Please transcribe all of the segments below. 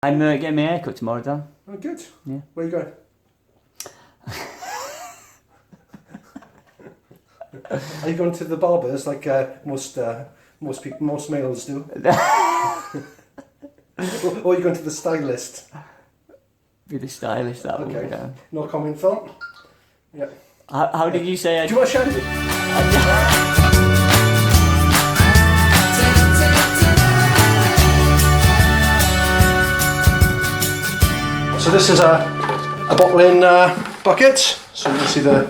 I'm getting my haircut tomorrow, Dan. Oh, good. Yeah. Where are you going? Are you going to the barbers like most males do? Or are you going to the stylist? Be the stylist, that Okay. would be. No comment, Phil? Yeah. How did you say? Do you want a shandy? So this is a bottling bucket. So you can see the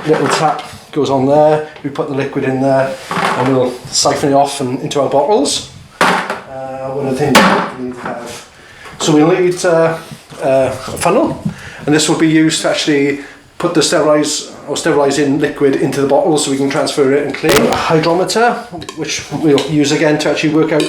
little tap goes on there. We put the liquid in there and we'll siphon it off and into our bottles. One of the things we need to have. So we'll need a funnel, and this will be used to actually put the sterilising liquid into the bottle so we can transfer it and clean. A hydrometer, which we'll use again to actually work out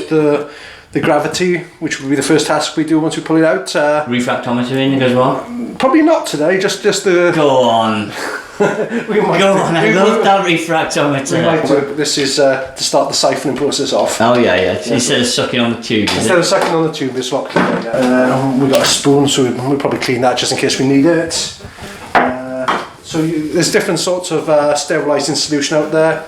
the gravity, which will be the first task we do once we pull it out. Refractometer in as well? Probably not today, just the... Go on. Go on, I love that refractometer. We might do it, but this is to start the siphoning process off. Oh yeah. Instead of sucking on the tube, Instead of sucking on the tube, it's a lot cleaner. Yeah. We've got a spoon, so we'll probably clean that just in case we need it. So there's different sorts of sterilising solution out there.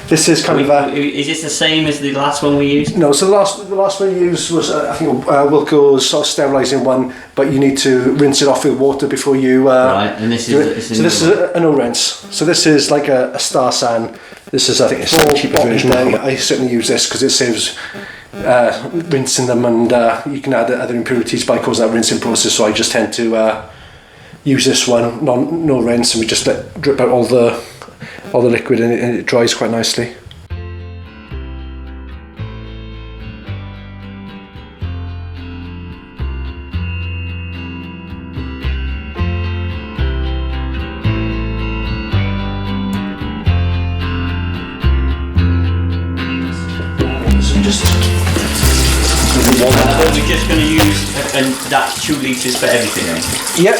This is kind of is this the same as the last one we used? No, so the last one we used was I think Wilco's sort of sterilising one, but you need to rinse it off with water before you. Right, and this is this is a no rinse. So this is like a Star San. This is I think it's a cheaper version. I certainly use this because it saves rinsing them, and you can add other impurities by causing that rinsing process. So I just tend to use this one, no rinse, and we just drip out all the liquid and it dries quite nicely. We're just going to use, and that's 2 litres for everything then? Yeah,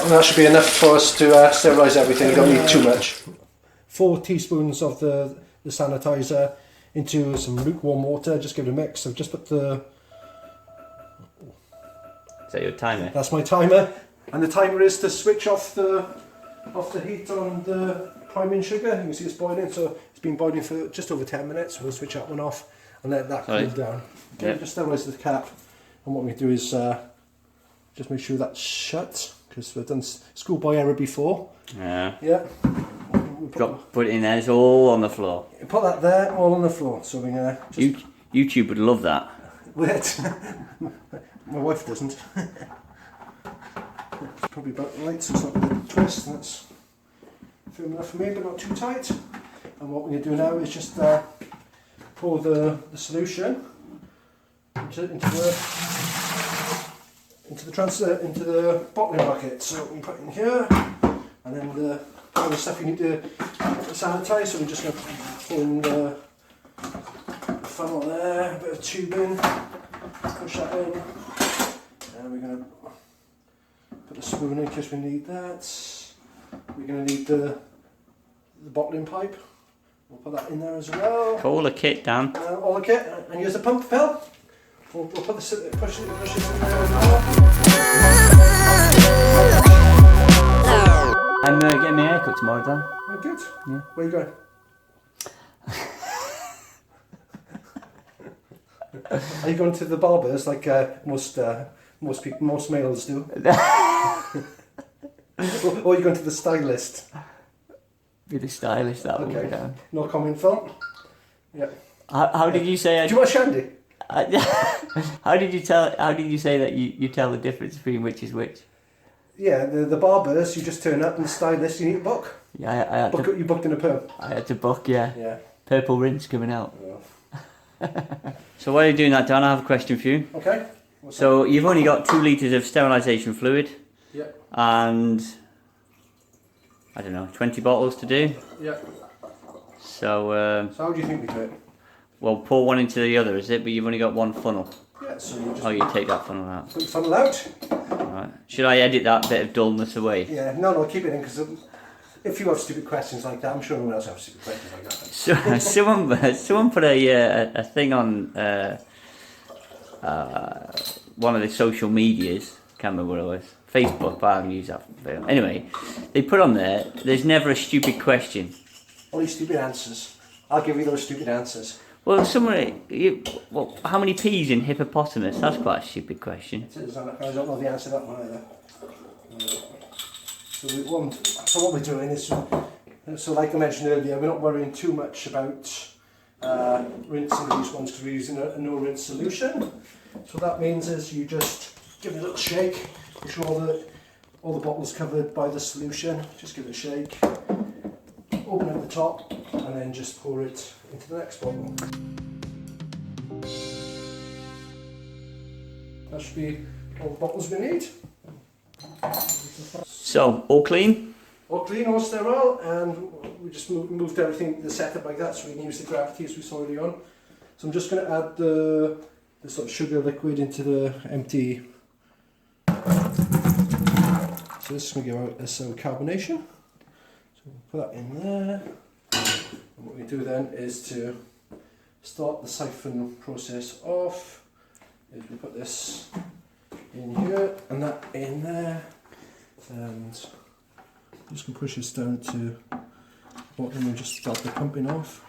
that should be enough for us to sterilise everything. You don't need too much. 4 teaspoons of the sanitizer into some lukewarm water. Just give it a mix. I've just put the... Is that your timer? That's my timer. And the timer is to switch off the heat on the priming sugar. You can see it's boiling, so it's been boiling for just over 10 minutes. We'll switch that one off and let that cool down. Okay, Yep. just sterilise the cap. And what we do is just make sure that's shut, because we've done schoolboy error before. Yeah. Yeah. Put it in there, it's all on the floor. Put that there, all on the floor. So we're gonna just... YouTube would love that. Wait. My wife doesn't. It's probably about right, so it's not going to twist. And that's firm enough for me, but not too tight. And what we're going to do now is just pour the solution into the bottling bucket. So we put it in here, and then the other stuff you need to sanitise. So we're just going to pour in the funnel there, a bit of tubing, push that in, and we're going to put the spoon in case we need that. We're going to need the bottling pipe. We'll put that in there as well. All the kit, Dan. All the kit, and use the pump, Phil. We'll put the push it in I'm getting my haircut tomorrow, Dan. Oh, good. Yeah. Where are you going? Are you going to the barbers like most males do? Or are you going to the stylist? Be the stylist, that would be. Okay. No comment, Phil. Yeah. How did you say? Do you want a shandy? How did you say that you tell the difference between which is which? Yeah, the barbers, you just turn up, and the stylist, you need to book. Yeah, you booked in a perm. I had to book, yeah. Yeah. Purple rinse coming out. Oh. So while you're doing that, Dan, I have a question for you. Okay. So you've only got 2 litres of sterilisation fluid. Yeah. And I don't know, 20 bottles to do. Yeah. So how do you think we do it? Well, pour one into the other, is it? But you've only got one funnel. Yeah, so you just... Oh, you take that funnel out. Put the funnel out. Right. Should I edit that bit of dullness away? Yeah, no, keep it in, because if you have stupid questions like that, I'm sure no one else has stupid questions like that. So, someone put a thing on one of the social medias. Can't remember what it was. Facebook, but I haven't used that. Anyway, they put on there. There's never a stupid question. Only stupid answers. I'll give you those stupid answers. Well, how many P's in hippopotamus? That's quite a stupid question. I don't know the answer to that one either. So what we're doing is, so like I mentioned earlier, we're not worrying too much about rinsing these ones because we're using a no rinse solution. So that means is you just give it a little shake, make sure all the bottle's covered by the solution. Just give it a shake, open up the top, and then just pour it into the next bottle. That should be all the bottles we need. So, all clean? All clean, all sterile, and we just moved everything, the setup like that, so we can use the gravity as we saw earlier on. So I'm just going to add the sort of sugar liquid into the empty. So this is going to give out some carbonation. So we'll put that in there. And what we do then is to start the siphon process off. Is we put this in here and that in there, and I'm just going to push this down to the bottom and just start the pumping off.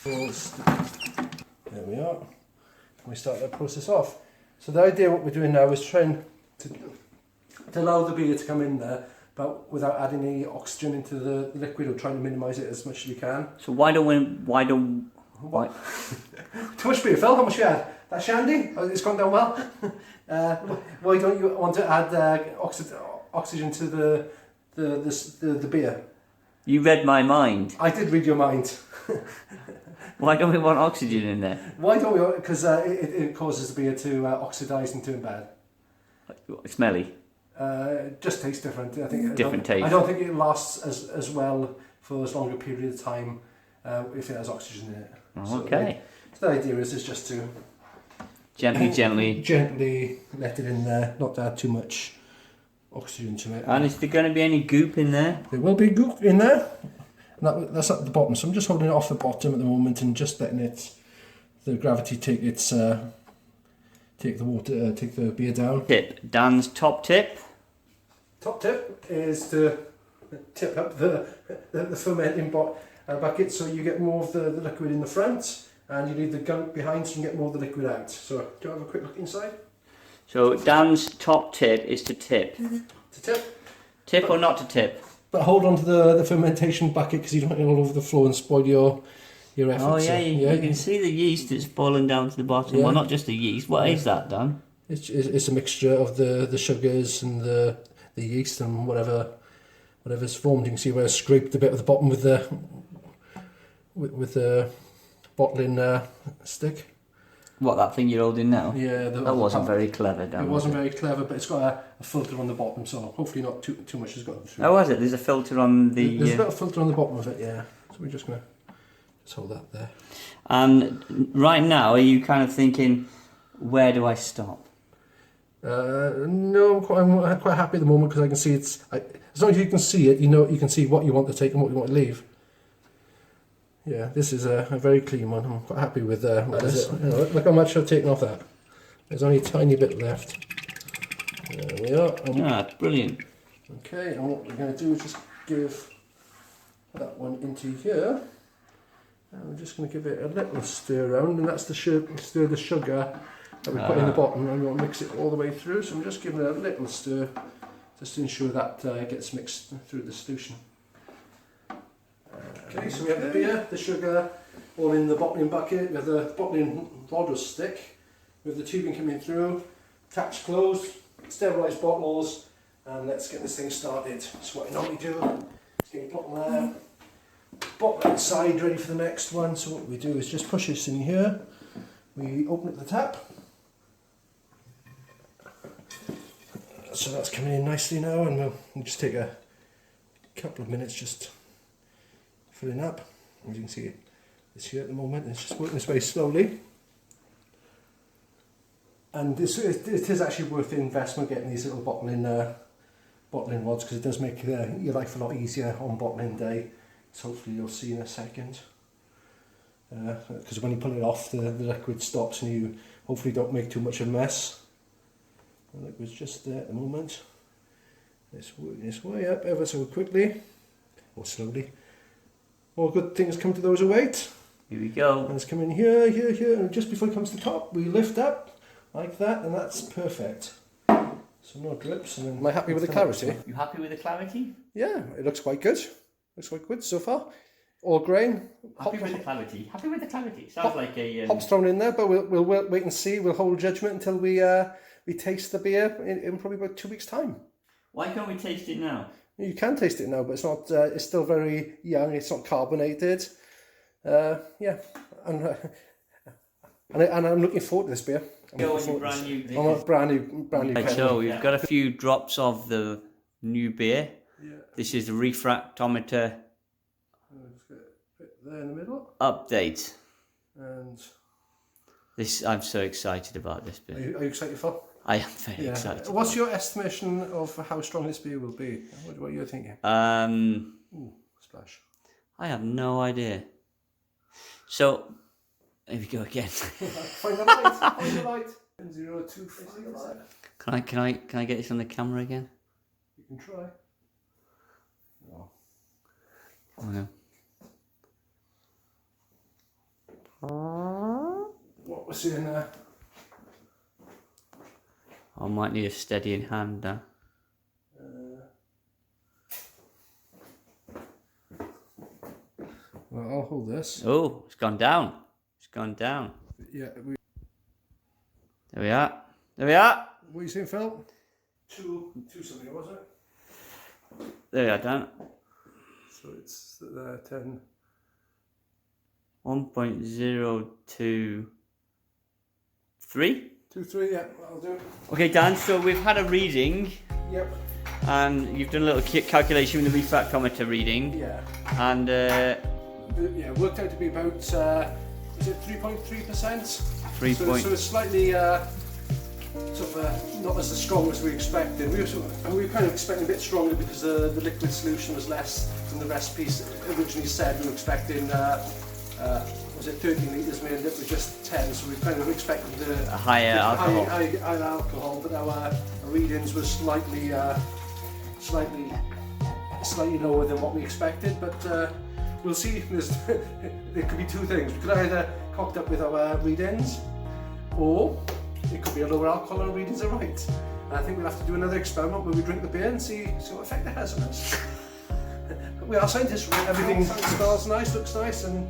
There we are. And we start that process off. So the idea what we're doing now is trying to allow the beer to come in there, but without adding any oxygen into the liquid, or trying to minimise it as much as we can. So why? Too much beer, Phil. How much you had? That shandy? Oh, it's gone down well. Why don't you want to add oxygen to the beer? You read my mind. I did read your mind. Why don't we want oxygen in there? Why don't we? Because it causes the beer to oxidise and turn bad. Smelly. Just tastes different. I think different taste. I don't think it lasts as well for as long a period of time if it has oxygen in it. Okay. So the idea is just to gently let it in there, not to add too much oxygen to it. And is there going to be any goop in there? There will be goop in there. And that's at the bottom. So I'm just holding it off the bottom at the moment and just letting the gravity take the beer down. Tip. Dan's top tip. Top tip is to tip up the fermenting bucket so you get more of the liquid in the front, and you leave the gunk behind so you can get more of the liquid out. So do you have a quick look inside? So Dan's top tip is to tip. To tip. Tip or not to tip? But hold on to the fermentation bucket because you don't want it all over the floor and spoil your efforts. Oh yeah, you can see the yeast that's falling down to the bottom. Yeah. Well, not just the yeast. What is that, Dan? It's a mixture of the sugars and the yeast and whatever's formed. You can see where I scraped a bit of the bottom with the bottling stick. What, that thing you're holding now? Yeah. That wasn't very clever, Dan. It wasn't very clever, but it's got a filter on the bottom, so hopefully not too much has gotten through. Oh, was it? There's a filter on the... There's a little filter on the bottom of it, yeah. So we're just going to just hold that there. And right now, are you kind of thinking, where do I stop? No, I'm quite happy at the moment because I can see as long as you can see it, you can see what you want to take and what you want to leave. Yeah, this is a very clean one. I'm quite happy with this. Look how much I've taken off that. There's only a tiny bit left. There we are. Brilliant. Okay, and what we're going to do is just give that one into here. And we're just going to give it a little stir around, and that's the stir the sugar that we put in the bottom, and we'll mix it all the way through. So I'm just giving it a little stir just to ensure that gets mixed through the solution. Okay, so we have the beer, the sugar, all in the bottling bucket with the bottling rod or stick, with the tubing coming through, taps closed, sterilised bottles, and let's get this thing started. So what I normally do is get your bottle there, bottle outside ready for the next one. So what we do is just push this in here, we open up the tap. So that's coming in nicely now, and we'll just take a couple of minutes just filling up. As you can see, it's here at the moment. It's just working its way slowly, and it is actually worth the investment getting these little bottling rods, because it does make your life a lot easier on bottling day. So hopefully you'll see in a second. because when you pull it off, the liquid stops and you hopefully don't make too much of a mess. The liquid's just there at the moment. It's working its way up ever so quickly, or slowly. All good things come to those who wait. Here we go. And it's coming here, here, here, and just before it comes to the top, we lift up like that, and that's perfect. So no drips. And then am I happy with the clarity? You happy with the clarity? Yeah, it looks quite good. Looks quite good so far. All grain. Happy with the clarity. Happy with the clarity. Sounds like a... Hops thrown in there, but we'll wait and see. We'll hold judgment until we taste the beer in probably about 2 weeks' time. Why can't we taste it now? You can taste it now, but it's not. It's still very young. It's not carbonated. Yeah, and I'm looking forward to this beer. Brand new. Right, so we've got a few drops of the new beer. Yeah. This is the refractometer Just get a bit there in the middle. update. And This, I'm so excited about this beer. are you excited for? I am very excited. What's your estimation of how strong this beer will be? What are you thinking? Ooh, splash. I have no idea. So, here we go again. Find the light. Find the light. 0.02. Can I get this on the camera again? You can try. No. Okay. What we're seeing there? I might need a steadying hand now. Well, I'll hold this. Oh, it's gone down. It's gone down. Yeah. There we are. There we are. What are you saying, Phil? Two something, was it? There we are, Dan. So it's 10. 1.023. 2-3, yeah, I'll do it. Okay, Dan, so we've had a reading. Yep. And you've done a little calculation with the refractometer reading. Yeah. And Yeah, it worked out to be about, is it 3.3%? 3. So it's slightly, sort of, not as strong as we expected. We were kind of expecting a bit stronger because the liquid solution was less than the recipe originally said. We were expecting, was it 13 litres, we ended up with just 10, so we kind of expected a higher alcohol. Higher alcohol, but our readings were slightly lower than what we expected, but we'll see. There could be two things. We could either cocked up with our readings, or it could be a lower alcohol and our readings are right. And I think we'll have to do another experiment where we drink the beer and see what effect it has on us. But we are scientists, everything smells nice, looks nice, and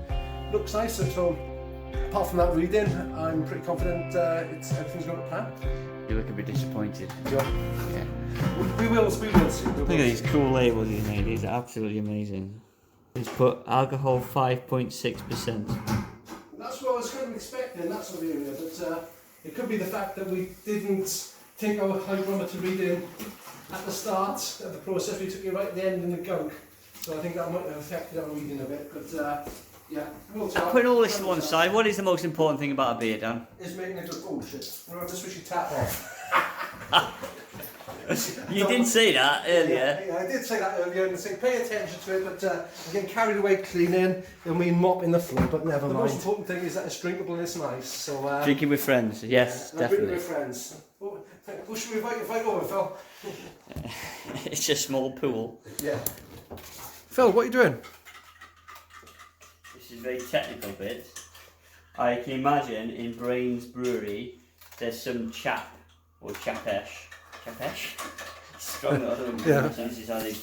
looks nice. So apart from that reading, I'm pretty confident everything's going to plan. You look a bit disappointed. Yeah. We will see. Look at these cool labels he's made. These are absolutely amazing. He's put alcohol 5.6%. That's what I was kind of expecting in that sort of area, but it could be the fact that we didn't take our hygrometer reading at the start of the process. We took it right at the end in the gunk, so I think that might have affected our reading a bit. But yeah, we'll tell. Putting all this to one side, what is the most important thing about a beer, Dan? Is making it good. Oh shit! We're going to switch your tap off. You did say that earlier. Yeah, I did say that earlier and say pay attention to it, but I'm getting carried away cleaning and we mopping the floor, but never mind. The most important thing is that it's drinkable and it's nice. So drinking with friends, yes, definitely. Drinking with friends. Who should we invite over, Phil? It's a small pool. Yeah. Phil, what are you doing? This is a very technical bit. I can imagine in Brain's Brewery there's some chap or chapesh. Strong that other Yeah. This is how they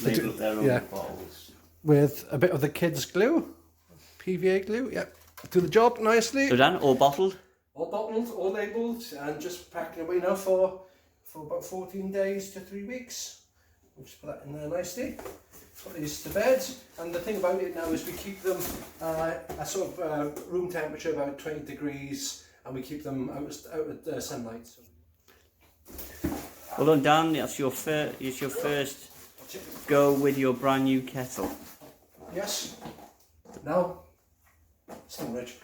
label up their own bottles. With a bit of the kids' glue, PVA glue, yep. Do the job nicely. So Dan, all bottled? All bottled, all labelled, and just packing away now for about 14 days to 3 weeks. We'll just put that in there nicely. Put these to bed, and the thing about it now is we keep them at sort of room temperature, about 20 degrees, and we keep them out of sunlight. So. Well done, Dan. It's your first go with your brand new kettle. Yes. Now, Stonebridge.